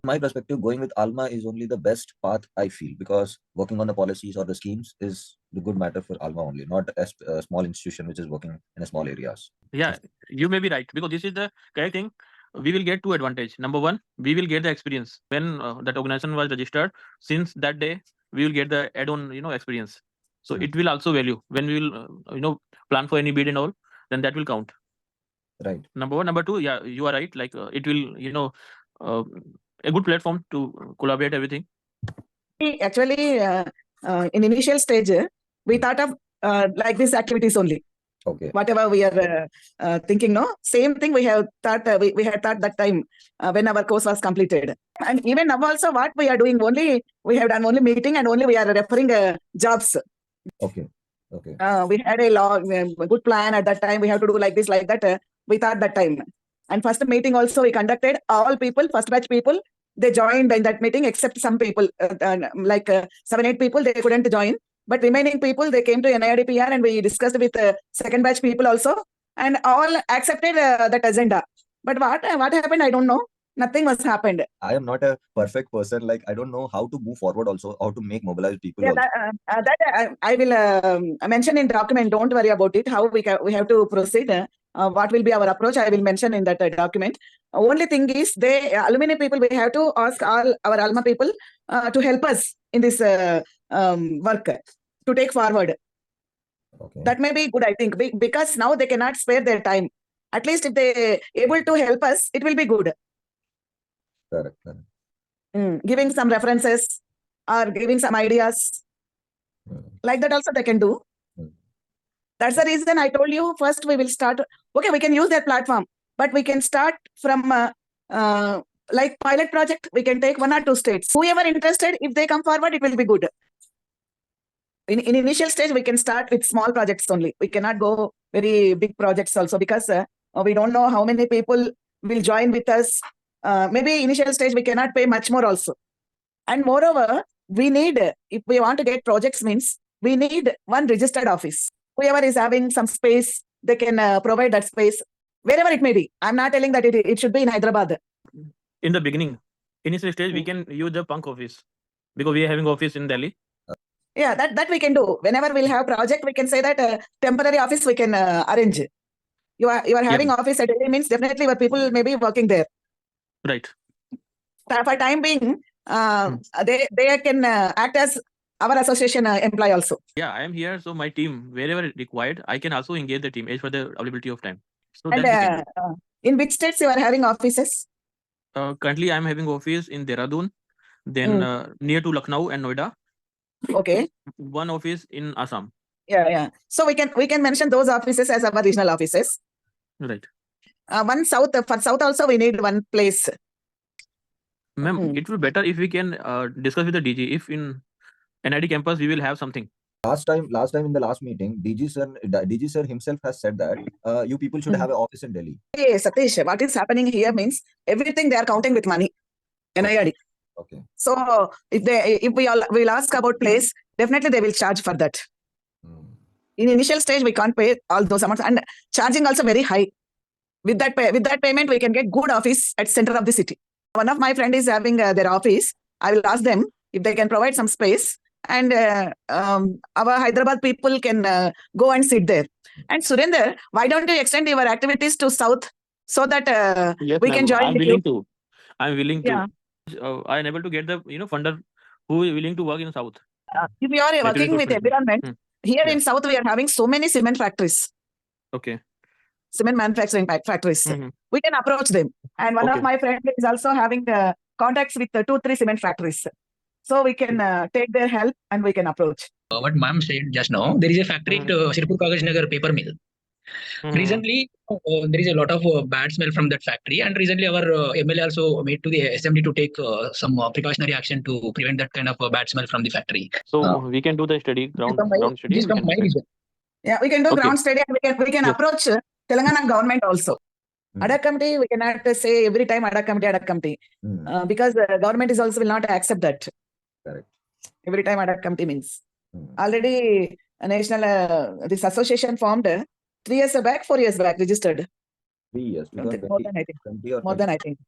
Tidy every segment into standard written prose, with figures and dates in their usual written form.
my perspective, going with Alma is only the best path, I feel, because working on the policies or the schemes is the good matter for Alma only, not a small institution which is working in a small areas. Yeah, you may be right, because this is the correct thing. We will get two advantage. Number one, we will get the experience when that organization was registered. Since that day, we will get the add-on, experience. So it will also value when we will, plan for any bid and all. Then that will count. Right. Number one. Number two, yeah, you are right. Like it will, a good platform to collaborate everything. Actually, in initial stage, we thought of like these activities only. Okay. Whatever we are thinking, no, same thing we have thought. We had thought that time when our course was completed, and even now also what we are doing only we have done only meeting and only we are referring jobs. Okay. Okay. We had a good plan at that time. We have to do like this, like that. We thought that time, and first meeting also we conducted. All people, first batch people, they joined in that meeting except some people, like 7-8 people, they couldn't join. But remaining people, they came to NIRDPR and we discussed with second batch people also, and all accepted that agenda. But what happened, I don't know. Nothing was happened. I am not a perfect person. Like, I don't know how to move forward also, how to make mobilize people. Yeah, that I will mention in document. Don't worry about it. How we have to proceed. What will be our approach? I will mention in that document. Only thing is, alumni people, we have to ask all our alma people to help us in this work to take forward. Okay. That may be good, I think, because now they cannot spare their time. At least if they able to help us, it will be good. Correct. Giving some references or giving some ideas, like that also they can do. That's the reason I told you first we will start. Okay, we can use their platform, but we can start from like pilot project. We can take 1 or 2 states. Whoever interested, if they come forward, it will be good. In initial stage, we can start with small projects only. We cannot go very big projects also because we don't know how many people will join with us. Maybe initial stage, we cannot pay much more also. And moreover, we need, if we want to get projects means, we need one registered office. Whoever is having some space, they can provide that space, wherever it may be. I'm not telling that it should be in Hyderabad. In the beginning, initial stage, we can use the Punk office because we are having office in Delhi. Yeah, that we can do. Whenever we'll have project, we can say that temporary office we can arrange. You are having office at Delhi means definitely your people may be working there. Right. For time being, they can act as our association employee also. Yeah, I am here, so my team, wherever required, I can also engage the team as for the availability of time. So and that in which states you are having offices? Currently, I am having office in Dehradun, then near to Lucknow and Noida. Okay. One office in Assam. Yeah. So we can mention those offices as our regional offices. Right. One south, for south also we need one place. Ma'am, it will be better if we can discuss with the DG. If in NID campus we will have something. Last time in the last meeting, DG sir himself has said that you people should have an office in Delhi. Hey, Satish, what is happening here means everything they are counting with money. NID. Okay. So if we'll ask about place, definitely they will charge for that. In initial stage, we can't pay all those amounts, and charging also very high. With that payment, we can get good office at center of the city. One of my friend is having their office. I will ask them if they can provide some space, and our Hyderabad people can go and sit there. And Surinder, why don't you extend your activities to south so that yes, we can join? I'm willing to. I'm willing to. Yeah. I am able to get the funder who is willing to work in south. If you are working with environment, here in south we are having so many cement factories. Okay. Cement manufacturing factories. We can approach them. And one of my friends is also having contacts with 2-3 cement factories. So we can take their help and we can approach. What ma'am said just now, there is a factory at Sirpur Kagaz Nagar paper mill. Recently, there is a lot of bad smell from that factory, and recently our MLA also made to the assembly to take some precautionary action to prevent that kind of bad smell from the factory. So we can do the study, ground study. This is from my reason. Yeah, we can do ground study, and we can approach Telangana government also. Adak committee, we cannot say every time Adak committee, because the government is also will not accept that. Correct. Every time Adak committee means. Already a national, this association formed 3 years back, 4 years back, registered. 3 years. More than I think.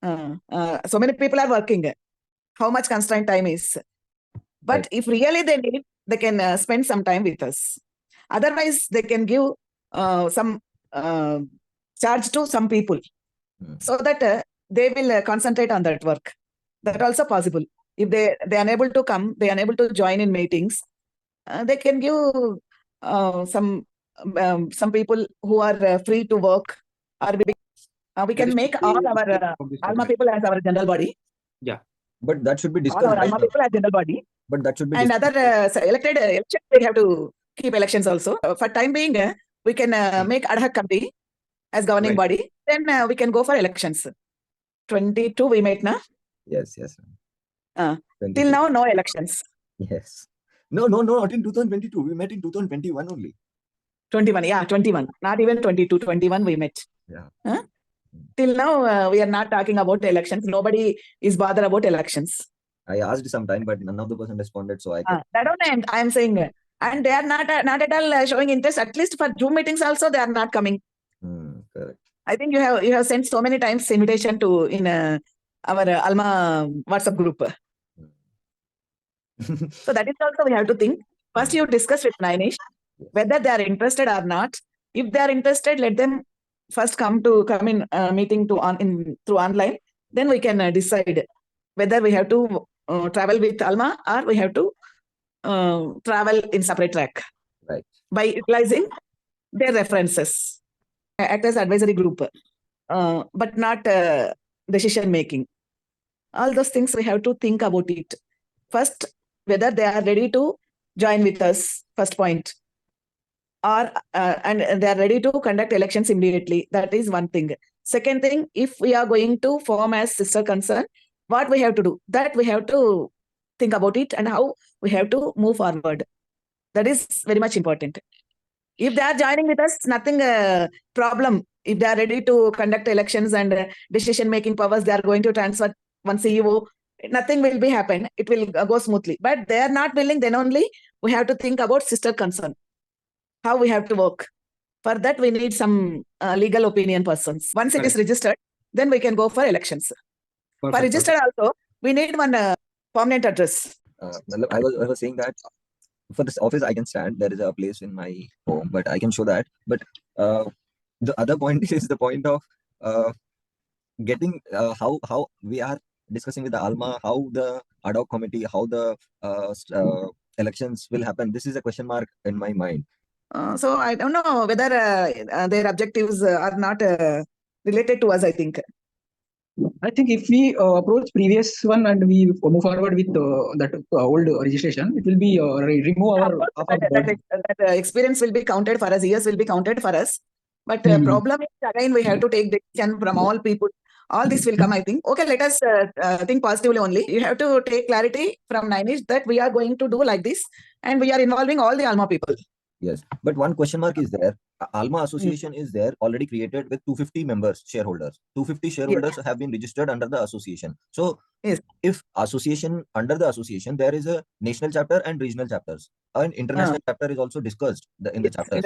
So many people are working. How much constraint time is? But Right. if really they need, they can spend some time with us. Otherwise, they can give some charge to some people so that they will concentrate on that work. That also possible. If they are unable to come, they are unable to join in meetings, they can give some people who are free to work, or we can make all our Alma people as our general body. Yeah. But that should be All discussed our right Alma now. people as general body. But that should be And discussed. other elected elections, we have to keep elections also. For time being, we can make ad hoc committee as governing Right. body. Then we can go for elections. 22 we met now. Yes, yes. Till 22. now, no elections. Yes. No, not in 2022. We met in 2021 only. 21, yeah, 21. Not even 22, 21 we met. Yeah. Till now, we are not talking about elections. Nobody is bothered about elections. I asked sometime, but none of the person responded. So I kept. That only I am saying. And they are not at all showing interest. At least for Zoom meetings also, they are not coming. Correct. I think you have sent so many times invitation to in our Alma WhatsApp group. So that is also we have to think. First, you discuss with Nainish whether they are interested or not. If they are interested, let them first come in meeting through online. Then we can decide whether we have to travel with Alma or we have to travel in separate track. Right. By utilizing their references. Act as advisory group, but not decision making. All those things we have to think about it. First, whether they are ready to join with us, first point. Or and they are ready to conduct elections immediately. That is one thing. Second thing, if we are going to form as sister concern, what we have to do? That we have to think about it and how we have to move forward. That is very much important. If they are joining with us, nothing problem. If they are ready to conduct elections and decision-making powers, they are going to transfer one CEO, nothing will be happen. It will go smoothly. But they are not willing, then only we have to think about sister concern. How we have to work. For that, we need some legal opinion persons. Once it is registered, then we can go for elections. For registered also, we need one permanent address. I was saying that for this office I can stand. There is a place in my home, but I can show that. But the other point is the point of getting how we are discussing with the Alma, how the ad hoc committee, how the elections will happen. This is a question mark in my mind. So I don't know whether their objectives are not related to us, I think. I think if we approach previous one and we move forward with that old registration, it will be remove our that experience will be counted for us, years will be counted for us. But problem is again we have to take decision from all people. All this will come, I think. Okay, let us think positively only. You have to take clarity from Nainish that we are going to do like this, and we are involving all the Alma people. Yes, but one question mark is there. Alma Association is there already created with 250 members, shareholders. 250 shareholders have been registered under the association. So if association, under the association, there is a national chapter and regional chapters. An international chapter is also discussed in the chapters.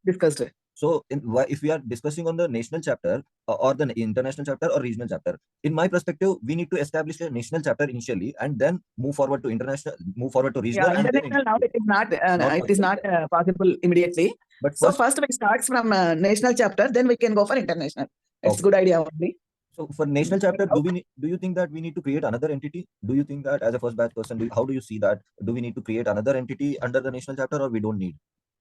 Discussed. So if we are discussing on the national chapter or the international chapter or regional chapter, in my perspective, we need to establish a national chapter initially and then move forward to international, move forward to regional. Yeah, international now it is not possible immediately. But first we start from national chapter, then we can go for international. It's a good idea only. So for national chapter, do you think that we need to create another entity? Do you think that as a first batch person, how do you see that? Do we need to create another entity under the national chapter, or we don't need?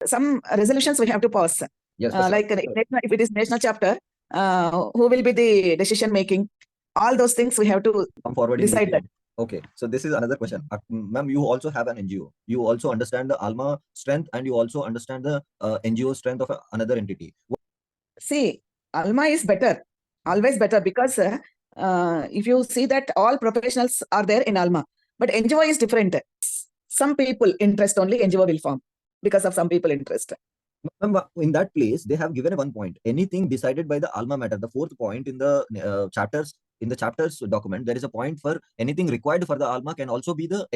Some resolutions we have to pass. Yes, like if it is national chapter, who will be the decision making? All those things we have to come forward decide that. Okay, so this is another question. Ma'am, you also have an NGO. You also understand the Alma strength and you also understand the NGO strength of another entity. See, Alma is better, always better, because if you see that all professionals are there in Alma, but NGO is different. Some people interest only NGO will form because of some people interest. In that place, they have given a 1 point. Anything decided by the Alma matter, the 4th point in the chapters. In the chapters document, there is a point for anything required for the Alma can also be the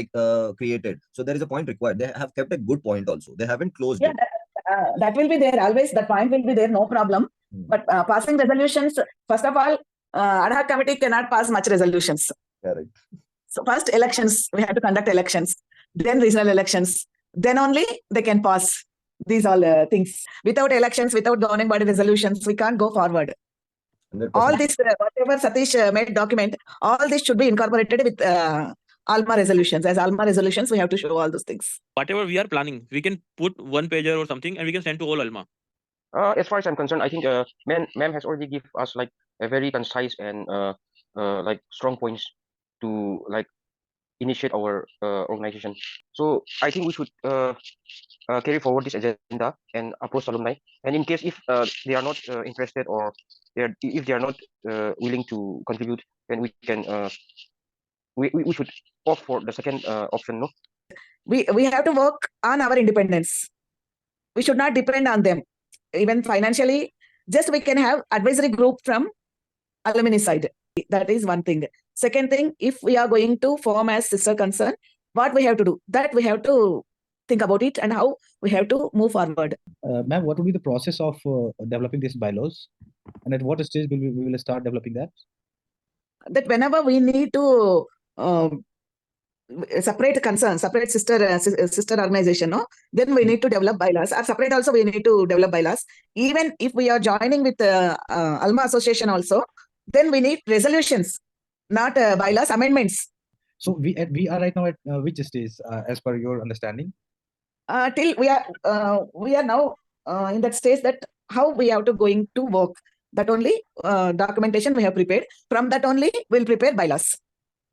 created. So there is a point required. They have kept a good point also. They haven't closed it. That will be there always. That point will be there, no problem. But passing resolutions, first of all, ad hoc committee cannot pass much resolutions. Correct. So first elections, we have to conduct elections, then regional elections, then only they can pass these all things. Without elections, without governing body resolutions, we can't go forward. 100%. All this, whatever Satish made document, all this should be incorporated with ALMA resolutions. As ALMA resolutions, we have to show all those things. Whatever we are planning, we can put one pager or something and we can send to all Alma. As far as I'm concerned, I think ma'am has already give us like a very concise and like strong points to like initiate our organization. So I think we should carry forward this agenda and approach alumni. And in case if they are not interested or if they are not willing to contribute, then we can we should opt for the second option. No, we have to work on our independence. We should not depend on them, even financially. Just we can have advisory group from alumni side. That is one thing. Second thing, if we are going to form as sister concern, what we have to do? That we have to think about it and how we have to move forward. Ma'am, what will be the process of developing these bylaws, and at what stage we will start developing that? That whenever we need to separate concern, separate sister organization, no, then we need to develop bylaws. Or separate also we need to develop bylaws. Even if we are joining with Alma Association also, then we need resolutions, not bylaws amendments. So we are right now at which stage, as per your understanding? Till we are now in that stage that how we have to going to work. That only documentation we have prepared. From that only we'll prepare bylaws.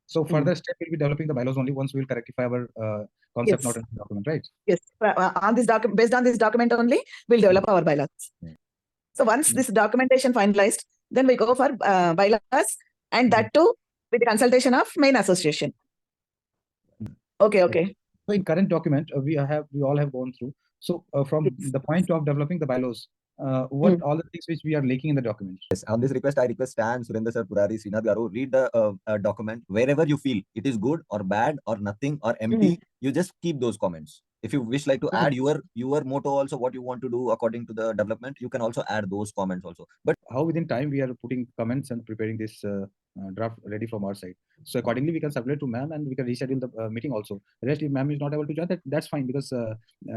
So further step will be developing the bylaws only once we will rectify our concept, Yes. not in the document, right? Yes, on this document, based on this document only, we'll develop our bylaws. So once this documentation finalized, then we go for bylaws, and that too with the consultation of main association. Okay. So in current document, we all have gone through. So from the point of developing the bylaws, what all the things which we are lacking in the document? Yes, on this request, I request Stan, Surendra sir, Purari, Srinath Garu, read the document. Wherever you feel it is good or bad or nothing or empty, you just keep those comments. If you wish like to add your motto also, what you want to do according to the development, you can also add those comments also. But how within time we are putting comments and preparing this draft ready from our side. So accordingly, we can circulate to ma'am and we can reschedule the meeting also. Rest, if ma'am is not able to join, that's fine, because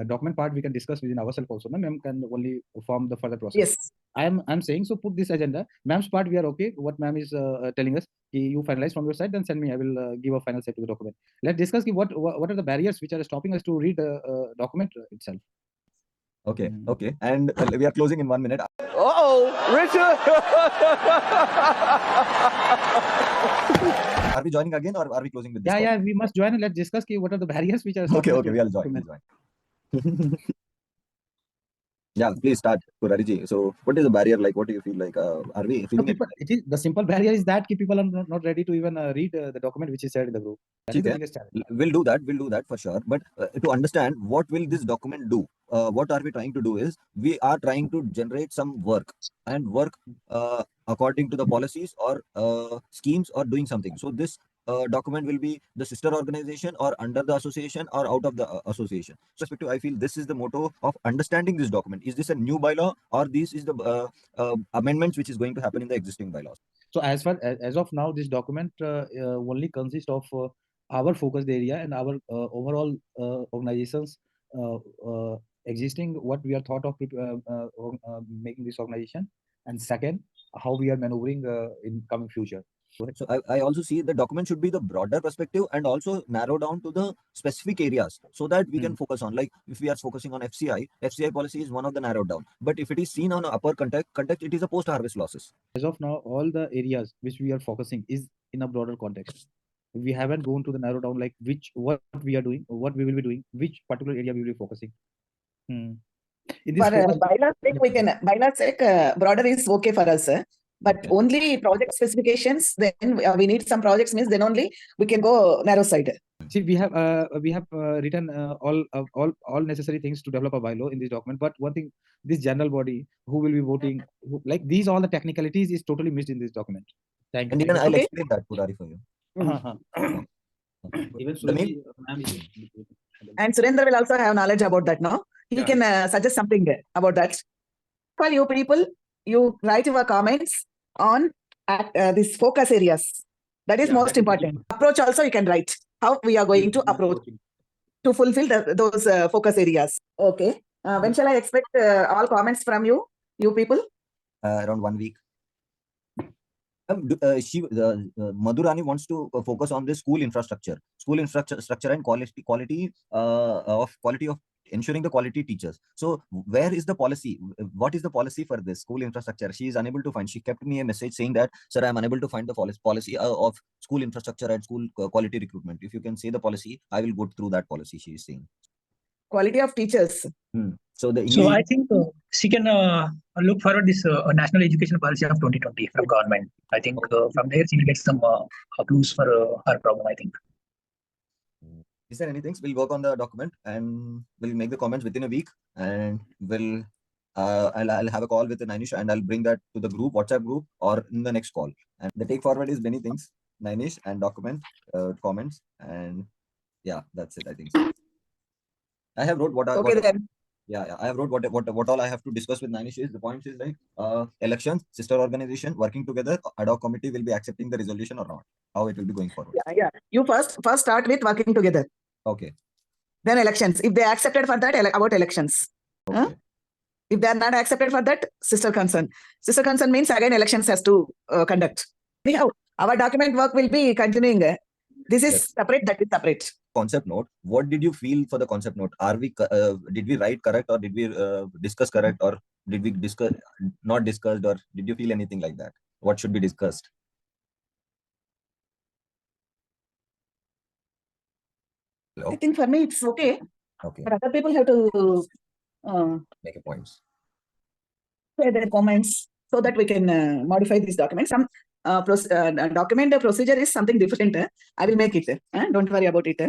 document part we can discuss within ourselves also. Ma'am can only form the further process. Yes. I'm saying, so put this agenda. Ma'am's part we are okay. What ma'am is telling us, you finalize from your side, then send me. I will give a final say to the document. Let's discuss what are the barriers which are stopping us to read the document itself. Okay. And we are closing in 1 minute. Richard! Are we joining again or are we closing with this? Yeah, we must join and let's discuss what are the barriers which are stopping Okay, we'll join. Yeah, please start, Purari. So what is the barrier like? What do you feel like? Are we feeling it? The simple barrier is that people are not ready to even read the document which is shared in the group. That is the biggest challenge. We'll do that for sure. But to understand what will this document do, what are we trying to do is we are trying to generate some work according to the policies or schemes or doing something. So this document will be the sister organization or under the association or out of the association. So I feel this is the motto of understanding this document. Is this a new bylaw or this is the amendments which is going to happen in the existing bylaws? So as of now, this document only consists of our focused area and our overall organizations existing, what we are thought of making this organization, and second, how we are maneuvering in coming future. So I also see the document should be the broader perspective and also narrow down to the specific areas so that we can focus on, like if we are focusing on FCI policy is one of the narrowed down. But if it is seen on upper context, it is a post-harvest losses. As of now, all the areas which we are focusing is in a broader context. We haven't gone to the narrow down like what we are doing, what we will be doing, which particular area we will be focusing. In this bylaws sake, broader is okay for us. But only project specifications, then we need some projects, means then only we can go narrow side. See, we have written all necessary things to develop a bylaw in this document. But one thing, this general body who will be voting, like these all the technicalities is totally missed in this document. Thank you. And even I'll explain that, Purari, for you. And Surendra will also have knowledge about that now. He can suggest something about that. For you people, you write your comments on these focus areas. That is Yeah, most that is very important. Approach also you can write. How we are going to approach to fulfill those focus areas. Okay. When shall I expect all comments from you people? Around 1 week. Madhurani wants to focus on the school infrastructure and quality of ensuring the quality teachers. So where is the policy? What is the policy for this school infrastructure? She is unable to find. She kept me a message saying that, sir, I am unable to find the policy of school infrastructure and school quality recruitment. If you can say the policy, I will go through that policy. She is saying Quality of teachers. So the So English. I think she can look forward this national education policy of 2020 from government. I think from there she will get some clues for her problem, I think. Is there anything? We'll work on the document and we'll make the comments within a week, and we'll I'll have a call with Nainish and I'll bring that to the group, WhatsApp group, or in the next call. And the take forward is many things, Nainish, and document comments, and yeah, that's it. I think so. I have wrote what I Okay, then. Yeah, I have wrote what all I have to discuss with Nainish is. The points is like elections, sister organization working together, ad hoc committee will be accepting the resolution or not, how it will be going forward. Yeah. You first start with working together. Okay. Then elections. If they accepted for that, about elections. Okay. If they are not accepted for that, sister concern. Sister concern means again elections has to conduct. Anyhow, our document work will be continuing. This is separate, that is separate. Concept note. What did you feel for the concept note? Are we did we write correct, or did we discuss correct, or did we discuss not discussed, or did you feel anything like that? What should be discussed? I think for me it's okay. Okay. But other people have to Make a points. say their comments so that we can modify this document. Some document procedure is something different. I will make it. Don't worry about it.